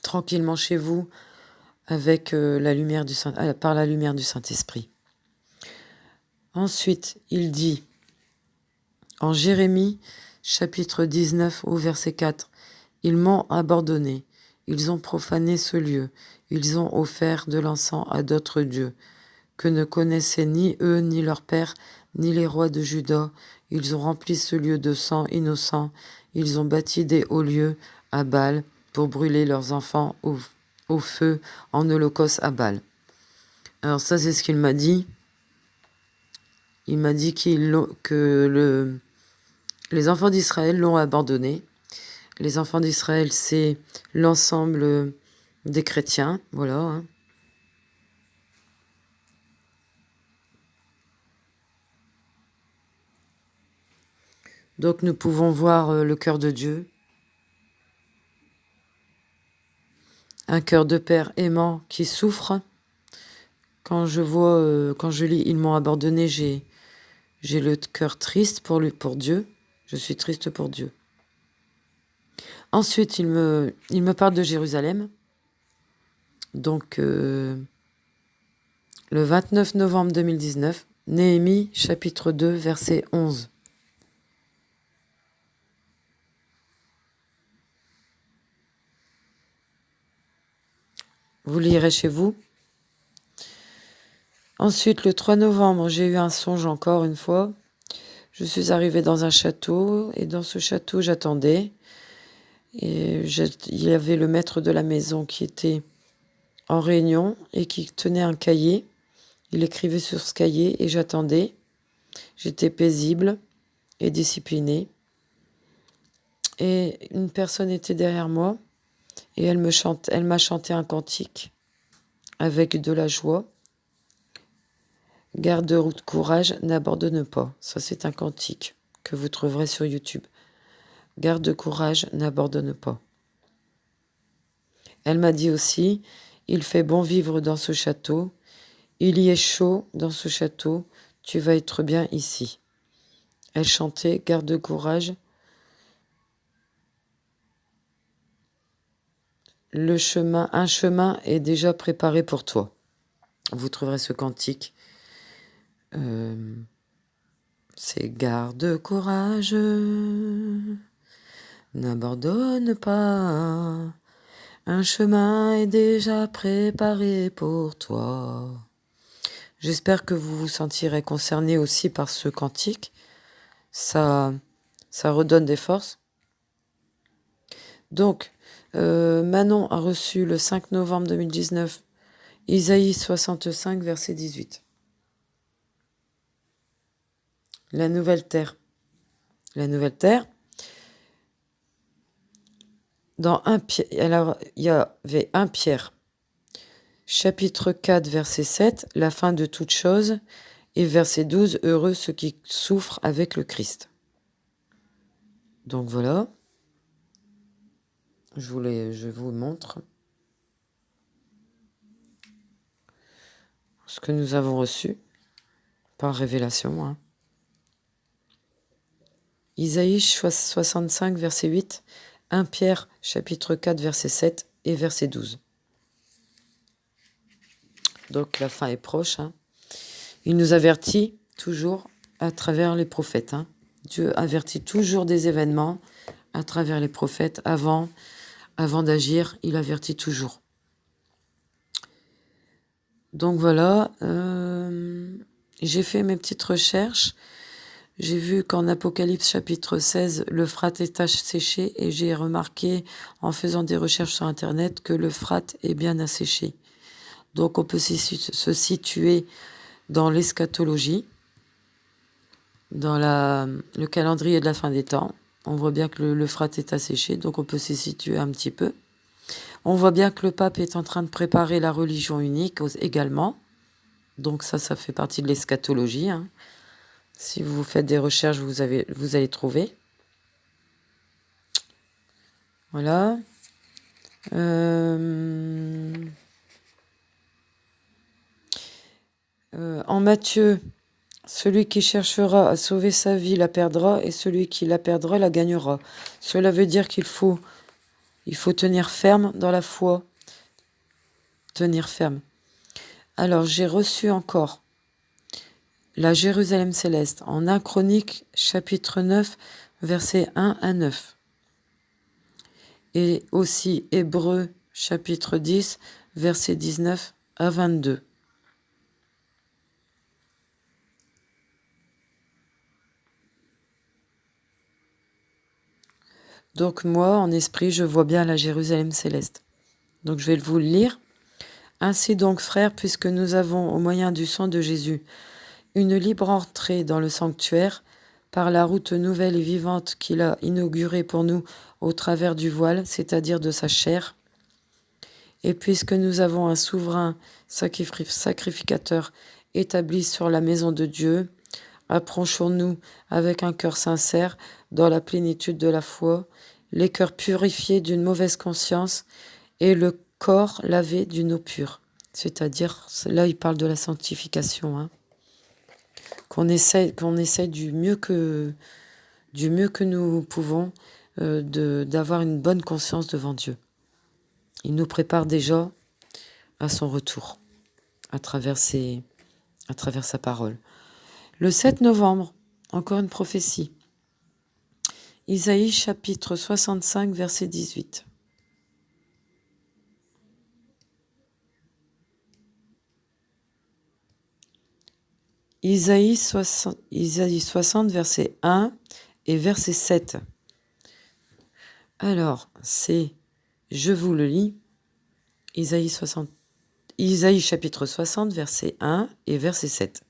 tranquillement chez vous avec par la lumière du Saint-Esprit. Ensuite, il dit en Jérémie chapitre 19 au verset 4. Ils m'ont abandonné, ils ont profané ce lieu, ils ont offert de l'encens à d'autres dieux, que ne connaissaient ni eux, ni leurs pères, ni les rois de Juda. Ils ont rempli ce lieu de sang innocent. Ils ont bâti des hauts lieux à Baal pour brûler leurs enfants au feu en holocauste à Baal. Alors ça, c'est ce qu'il m'a dit. Il m'a dit que les enfants d'Israël l'ont abandonné. Les enfants d'Israël, c'est l'ensemble des chrétiens. Voilà. Hein. Donc nous pouvons voir le cœur de Dieu. Un cœur de père aimant qui souffre. Quand je lis « Ils m'ont abandonné », j'ai le cœur triste pour Dieu. Je suis triste pour Dieu. Ensuite, il me parle de Jérusalem. Donc, le 29 novembre 2019, Néhémie, chapitre 2, verset 11. Vous lirez chez vous. Ensuite, le 3 novembre, j'ai eu un songe encore une fois. Je suis arrivée dans un château et dans ce château, j'attendais. Et il y avait le maître de la maison qui était en réunion et qui tenait un cahier. Il écrivait sur ce cahier et j'attendais. J'étais paisible et disciplinée. Et une personne était derrière moi et elle m'a chanté un cantique avec de la joie. Garde route, courage, n'abandonne pas. Ça, c'est un cantique que vous trouverez sur YouTube. Garde courage, n'abandonne pas. Elle m'a dit aussi, il fait bon vivre dans ce château. Il y est chaud dans ce château. Tu vas être bien ici. Elle chantait, garde courage. Un chemin est déjà préparé pour toi. Vous trouverez ce cantique. C'est garde courage, n'abandonne pas. Un chemin est déjà préparé pour toi. J'espère que vous vous sentirez concerné aussi par ce cantique. Ça redonne des forces. Donc, Manon a reçu le 5 novembre 2019 Isaïe 65, verset 18. La nouvelle terre. La nouvelle terre. Alors, il y avait 1 Pierre, chapitre 4, verset 7, la fin de toute chose, et verset 12, heureux ceux qui souffrent avec le Christ. Donc voilà. Je vous montre ce que nous avons reçu par révélation. Hein. Isaïe 65, verset 8, 1 Pierre, chapitre 4, verset 7 et verset 12. Donc la fin est proche. Hein. Il nous avertit toujours à travers les prophètes. Hein. Dieu avertit toujours des événements à travers les prophètes. Avant d'agir, il avertit toujours. Donc voilà, j'ai fait mes petites recherches. J'ai vu qu'en Apocalypse chapitre 16, l'Euphrate est asséché et j'ai remarqué en faisant des recherches sur Internet que l'Euphrate est bien asséché. Donc on peut se situer dans l'eschatologie, dans le calendrier de la fin des temps. On voit bien que l'Euphrate est asséché, donc on peut s'y situer un petit peu. On voit bien que le pape est en train de préparer la religion unique également. Donc ça fait partie de l'eschatologie. Hein. Si vous faites des recherches, vous allez trouver. Voilà. En Matthieu, celui qui cherchera à sauver sa vie la perdra, et celui qui la perdra la gagnera. Cela veut dire qu'il faut tenir ferme dans la foi. Tenir ferme. Alors, j'ai reçu encore la Jérusalem céleste en 1 Chronique, chapitre 9, versets 1 à 9. Et aussi Hébreux, chapitre 10, versets 19 à 22. Donc moi, en esprit, je vois bien la Jérusalem céleste. Donc je vais vous le lire. Ainsi donc, frères, puisque nous avons, au moyen du sang de Jésus, une libre entrée dans le sanctuaire, par la route nouvelle et vivante qu'il a inaugurée pour nous au travers du voile, c'est-à-dire de sa chair, et puisque nous avons un souverain sacrificateur établi sur la maison de Dieu, approchons-nous avec un cœur sincère dans la plénitude de la foi, les cœurs purifiés d'une mauvaise conscience et le corps lavé d'une eau pure. C'est-à-dire, là il parle de la sanctification, hein. Qu'on essaie du mieux que nous pouvons d'avoir une bonne conscience devant Dieu. Il nous prépare déjà à son retour à travers sa parole. Le 7 novembre, encore une prophétie. Isaïe chapitre 65, verset 18. Isaïe 60, verset 1 et verset 7. Alors, je vous le lis, Isaïe 60 Isaïe chapitre 60, verset 1 et verset 7.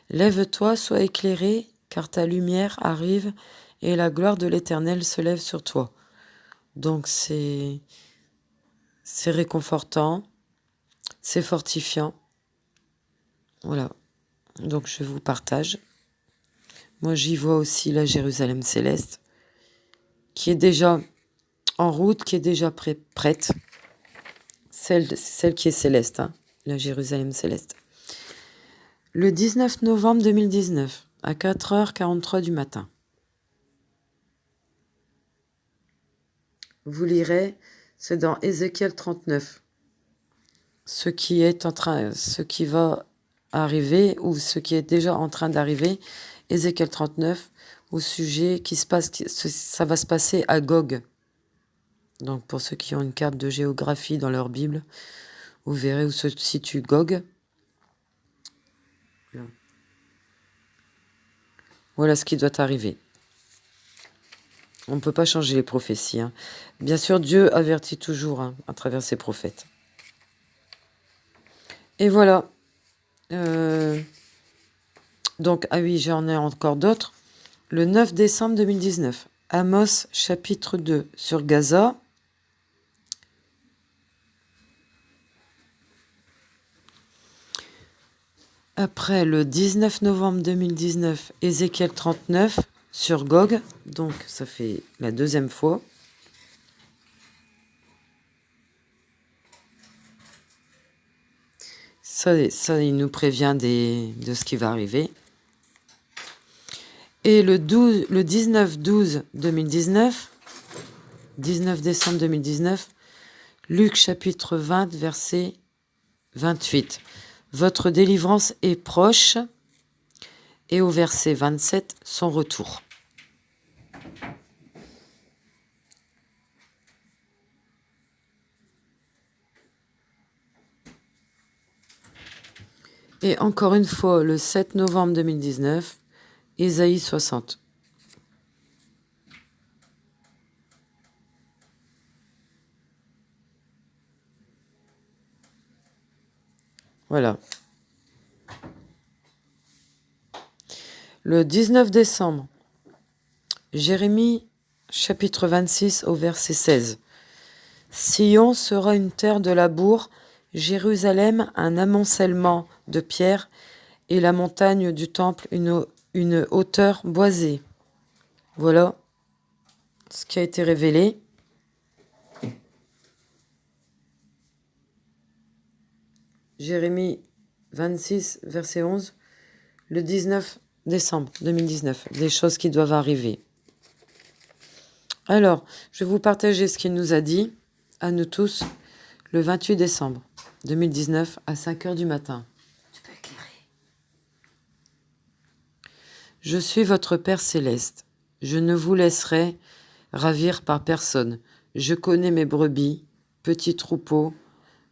Lève-toi, sois éclairé, car ta lumière arrive et la gloire de l'Éternel se lève sur toi. Donc c'est réconfortant, c'est fortifiant. Voilà. Donc je vous partage. Moi j'y vois aussi la Jérusalem céleste, qui est déjà en route, qui est déjà prête. Celle qui est céleste, hein, la Jérusalem céleste. Le 19 novembre 2019, à 4h43 du matin. Vous lirez, c'est dans Ézéchiel 39. Ce qui va arriver, ou ce qui est déjà en train d'arriver, Ézéchiel 39, au sujet ça va se passer à Gog. Donc pour ceux qui ont une carte de géographie dans leur Bible, vous verrez où se situe Gog. Voilà ce qui doit arriver. On ne peut pas changer les prophéties, hein. Bien sûr, Dieu avertit toujours, hein, à travers ses prophètes. Et voilà. Donc, ah oui, j'en ai encore d'autres. Le 9 décembre 2019, Amos chapitre 2 sur Gaza. Après, le 19 novembre 2019, Ézéchiel 39 sur Gog. Donc, ça fait la deuxième fois. Ça, il nous prévient de ce qui va arriver. Et le 19 décembre 2019, Luc chapitre 20, verset 28. Votre délivrance est proche. Et au verset 27, son retour. Et encore une fois, le 7 novembre 2019, Ésaïe 60. Voilà. Le 19 décembre, Jérémie chapitre 26 au verset 16. Sion sera une terre de labour, Jérusalem un amoncellement de pierres et la montagne du temple une hauteur boisée. Voilà ce qui a été révélé. Jérémie 26, verset 11, le 19 décembre 2019, des choses qui doivent arriver. Alors, je vais vous partager ce qu'il nous a dit, à nous tous, le 28 décembre 2019, à 5h du matin. Tu peux éclairer. Je suis votre Père céleste. Je ne vous laisserai ravir par personne. Je connais mes brebis, petits troupeaux.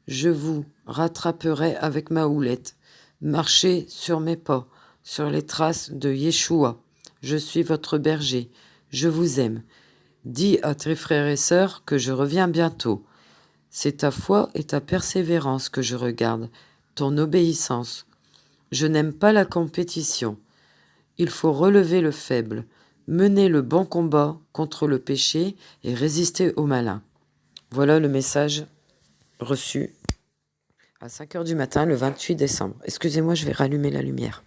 Je vous rattraperai avec ma houlette. Marchez sur mes pas, sur les traces de Yeshua. Je suis votre berger. Je vous aime. Dis à tes frères et sœurs que je reviens bientôt. C'est ta foi et ta persévérance que je regarde, ton obéissance. Je n'aime pas la compétition. Il faut relever le faible, mener le bon combat contre le péché et résister au malin. Voilà le message reçu à 5h du matin, le 28 décembre. Excusez-moi, je vais rallumer la lumière.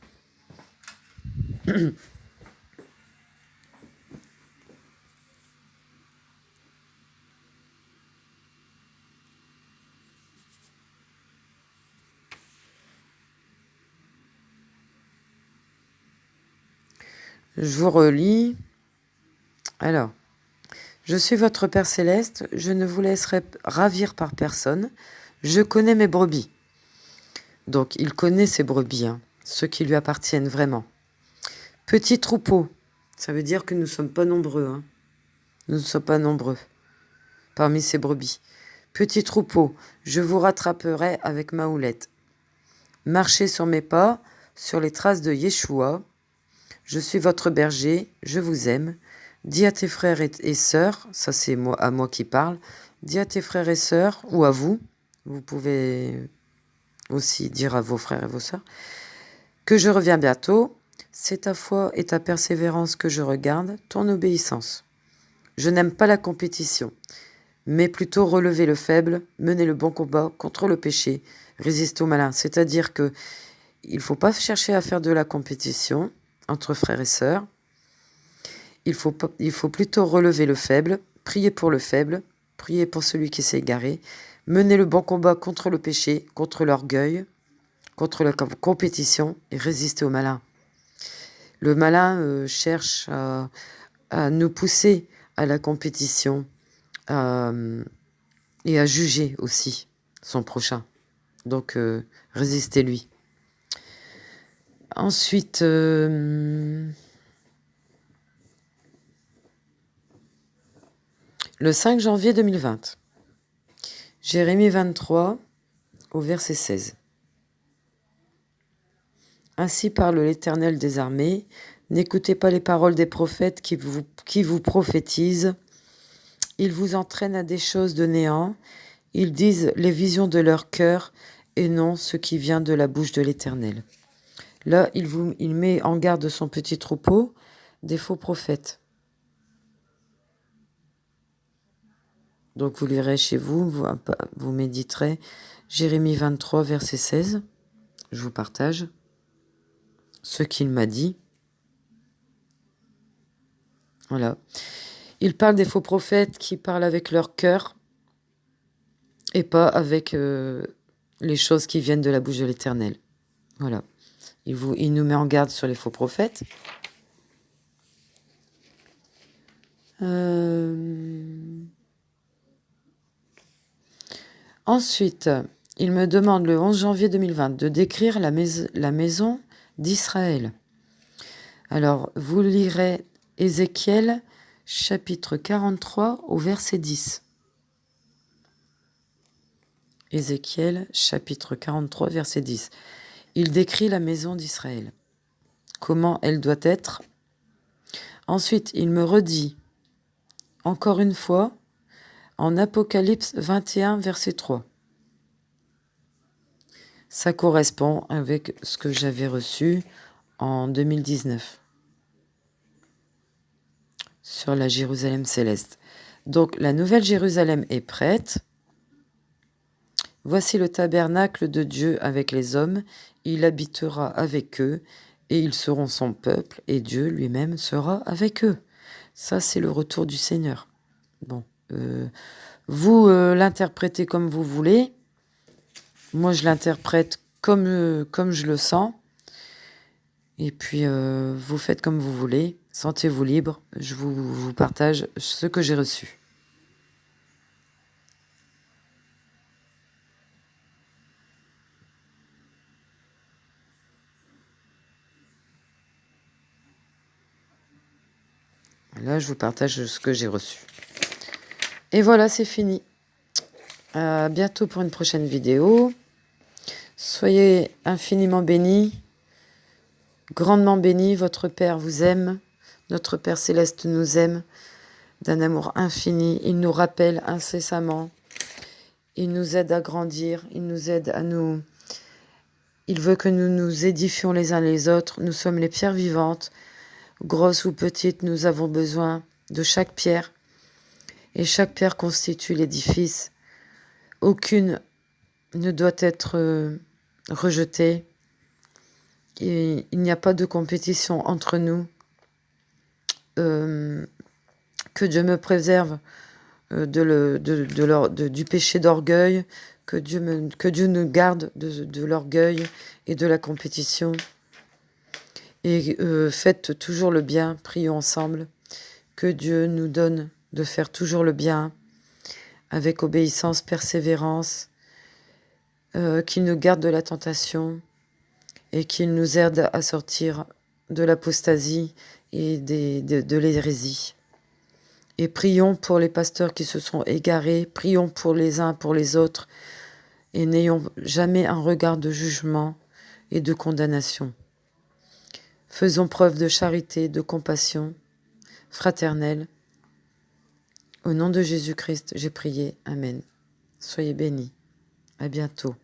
Je vous relis. Alors, je suis votre Père céleste, je ne vous laisserai ravir par personne. Je connais mes brebis. Donc, il connaît ses brebis, hein, ceux qui lui appartiennent vraiment. Petit troupeau, ça veut dire que nous ne sommes pas nombreux. Hein. Nous ne sommes pas nombreux parmi ces brebis. Petit troupeau, je vous rattraperai avec ma houlette. Marchez sur mes pas, sur les traces de Yeshua. Je suis votre berger, je vous aime. Dis à tes frères et sœurs, ça c'est à moi qui parle, dis à tes frères et sœurs, ou à vous, vous pouvez aussi dire à vos frères et vos sœurs que je reviens bientôt. C'est ta foi et ta persévérance que je regarde, ton obéissance. Je n'aime pas la compétition, mais plutôt relever le faible, mener le bon combat contre le péché, résister au malin. C'est-à-dire que il faut pas chercher à faire de la compétition entre frères et sœurs. Il faut plutôt relever le faible, prier pour le faible, prier pour celui qui s'est égaré, mener le bon combat contre le péché, contre l'orgueil, contre la compétition et résister au malin. Le malin cherche à nous pousser à la compétition et à juger aussi son prochain. Donc, résistez-lui. Ensuite, le 5 janvier 2020, Jérémie 23, au verset 16. Ainsi parle l'Éternel des armées, n'écoutez pas les paroles des prophètes qui vous prophétisent. Ils vous entraînent à des choses de néant. Ils disent les visions de leur cœur et non ce qui vient de la bouche de l'Éternel. Là, il met en garde son petit troupeau des faux prophètes. Donc vous lirez chez vous, vous méditerez Jérémie 23, verset 16. Je vous partage ce qu'il m'a dit. Voilà. Il parle des faux prophètes qui parlent avec leur cœur et pas avec les choses qui viennent de la bouche de l'Éternel. Voilà. Il nous met en garde sur les faux prophètes. Ensuite, il me demande le 11 janvier 2020 de décrire la maison d'Israël. Alors, vous lirez Ézéchiel chapitre 43 au verset 10. Ézéchiel chapitre 43 verset 10. Il décrit la maison d'Israël, comment elle doit être. Ensuite, il me redit, encore une fois, en Apocalypse 21 verset 3. Ça correspond avec ce que j'avais reçu en 2019 sur la Jérusalem céleste. Donc la nouvelle Jérusalem est prête. Voici le tabernacle de Dieu avec les hommes. Il habitera avec eux et ils seront son peuple et Dieu lui-même sera avec eux. Ça, c'est le retour du Seigneur. Bon, vous l'interprétez comme vous voulez. Moi, je l'interprète comme je le sens. Et puis, vous faites comme vous voulez. Sentez-vous libre. Je vous partage ce que j'ai reçu. Là, je vous partage ce que j'ai reçu. Et voilà, c'est fini. À bientôt pour une prochaine vidéo. Soyez infiniment bénis, grandement bénis. Votre Père vous aime. Notre Père Céleste nous aime d'un amour infini. Il nous rappelle incessamment. Il nous aide à grandir. Il nous aide à nous... Il veut que nous nous édifions les uns les autres. Nous sommes les pierres vivantes. Grosses ou petites, nous avons besoin de chaque pierre. Et chaque pierre constitue l'édifice. Aucune ne doit être rejetée. Et il n'y a pas de compétition entre nous. Que Dieu me préserve du péché d'orgueil. Que Dieu nous garde de l'orgueil et de la compétition. Et faites toujours le bien, prions ensemble. Que Dieu nous donne de faire toujours le bien, avec obéissance, persévérance, qu'il nous garde de la tentation et qu'il nous aide à sortir de l'apostasie et de l'hérésie. Et prions pour les pasteurs qui se sont égarés, prions pour les uns, pour les autres, et n'ayons jamais un regard de jugement et de condamnation. Faisons preuve de charité, de compassion fraternelle. Au nom de Jésus-Christ, j'ai prié. Amen. Soyez bénis. À bientôt.